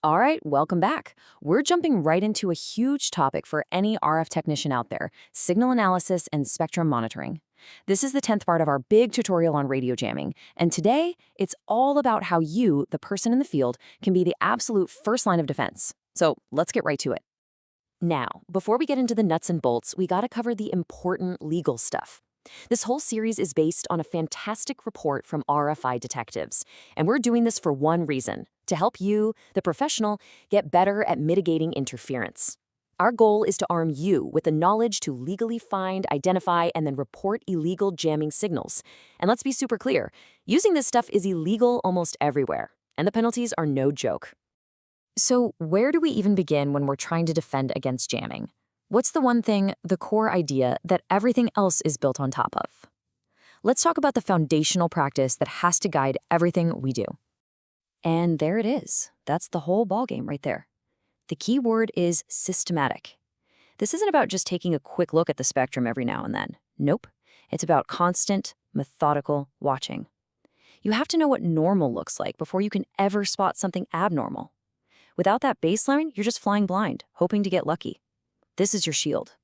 All right, welcome back. We're jumping right into a huge topic for any RF technician out there, signal analysis and spectrum monitoring. This is the 10th part of our big tutorial on radio jamming, and today it's all about how you, the person in the field, can be the absolute first line of defense. So let's get right to it. Now, before we get into the nuts and bolts, we gotta cover the important legal stuff. This whole series is based on a fantastic report from RFI detectives, and we're doing this for one reason, to help you, the professional, get better at mitigating interference. Our goal is to arm you with the knowledge to legally find, identify, and then report illegal jamming signals. And let's be super clear, using this stuff is illegal almost everywhere, and the penalties are no joke. So, where do we even begin when we're trying to defend against jamming? What's the one thing, the core idea, that everything else is built on top of? Let's talk about the foundational practice that has to guide everything we do. And there it is. That's the whole ballgame right there. The key word is systematic. This isn't about just taking a quick look at the spectrum every now and then. Nope. It's about constant, methodical watching. You have to know what normal looks like before you can ever spot something abnormal. Without that baseline, you're just flying blind, hoping to get lucky. This is your shield.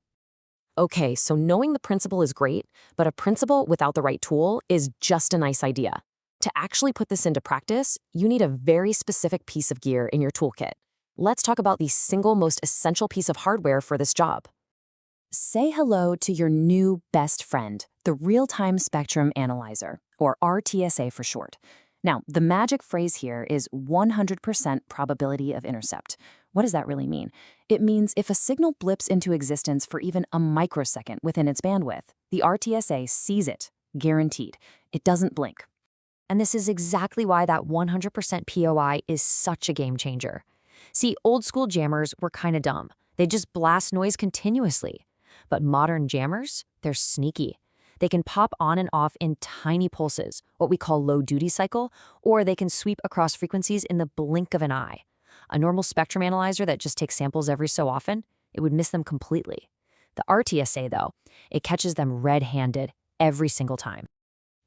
Okay, so knowing the principle is great, but a principle without the right tool is just a nice idea. To actually put this into practice, you need a very specific piece of gear in your toolkit. Let's talk about the single most essential piece of hardware for this job. Say hello to your new best friend, the Real-Time Spectrum Analyzer, or RTSA for short. Now, the magic phrase here is 100% probability of intercept. What does that really mean? It means if a signal blips into existence for even a microsecond within its bandwidth, the RTSA sees it, guaranteed. It doesn't blink. And this is exactly why that 100% POI is such a game changer. See, old school jammers were kind of dumb. They just blast noise continuously. But modern jammers, they're sneaky. They can pop on and off in tiny pulses, what we call low duty cycle, or they can sweep across frequencies in the blink of an eye. A normal spectrum analyzer that just takes samples every so often, it would miss them completely. The RTSA, though, it catches them red-handed every single time.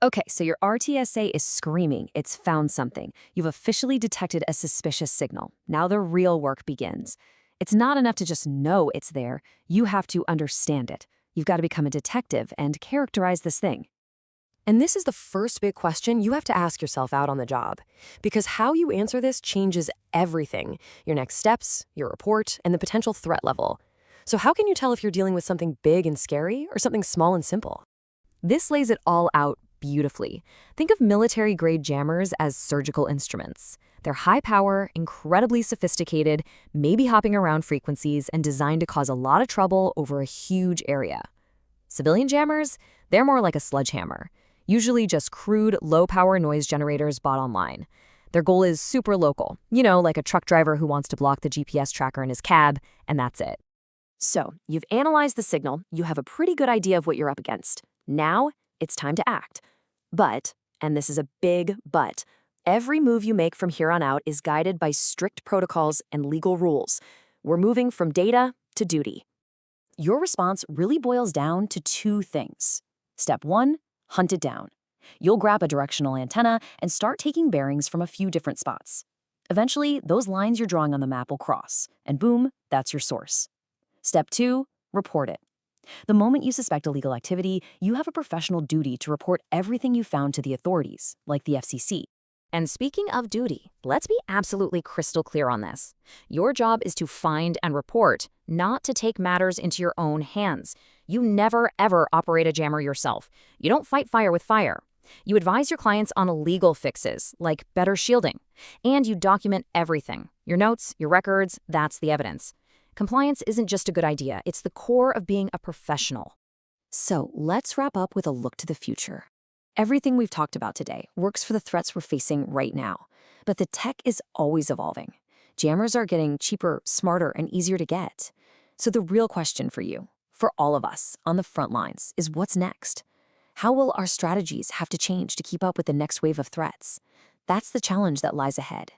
Okay, so your RTSA is screaming it's found something. You've officially detected a suspicious signal. Now the real work begins. It's not enough to just know it's there. You have to understand it. You've got to become a detective and characterize this thing. And this is the first big question you have to ask yourself out on the job. Because how you answer this changes everything. Your next steps, your report, and the potential threat level. So how can you tell if you're dealing with something big and scary or something small and simple? This lays it all out beautifully. Think of military-grade jammers as surgical instruments. They're high-power, incredibly sophisticated, maybe hopping around frequencies, and designed to cause a lot of trouble over a huge area. Civilian jammers, they're more like a sledgehammer, usually just crude, low-power noise generators bought online. Their goal is super local, like a truck driver who wants to block the GPS tracker in his cab, and that's it. So, you've analyzed the signal, you have a pretty good idea of what you're up against. Now, it's time to act. But, and this is a big but, every move you make from here on out is guided by strict protocols and legal rules. We're moving from data to duty. Your response really boils down to two things. Step 1, hunt it down. You'll grab a directional antenna and start taking bearings from a few different spots. Eventually, those lines you're drawing on the map will cross, and boom, that's your source. Step 2, report it. The moment you suspect illegal activity, you have a professional duty to report everything you found to the authorities, like the FCC. And speaking of duty, let's be absolutely crystal clear on this. Your job is to find and report, not to take matters into your own hands. You never, ever operate a jammer yourself. You don't fight fire with fire. You advise your clients on legal fixes, like better shielding. And you document everything. Your notes, your records, that's the evidence. Compliance isn't just a good idea, it's the core of being a professional. So let's wrap up with a look to the future. Everything we've talked about today works for the threats we're facing right now, but the tech is always evolving. Jammers are getting cheaper, smarter, and easier to get. So the real question for you, for all of us on the front lines, is what's next? How will our strategies have to change to keep up with the next wave of threats? That's the challenge that lies ahead.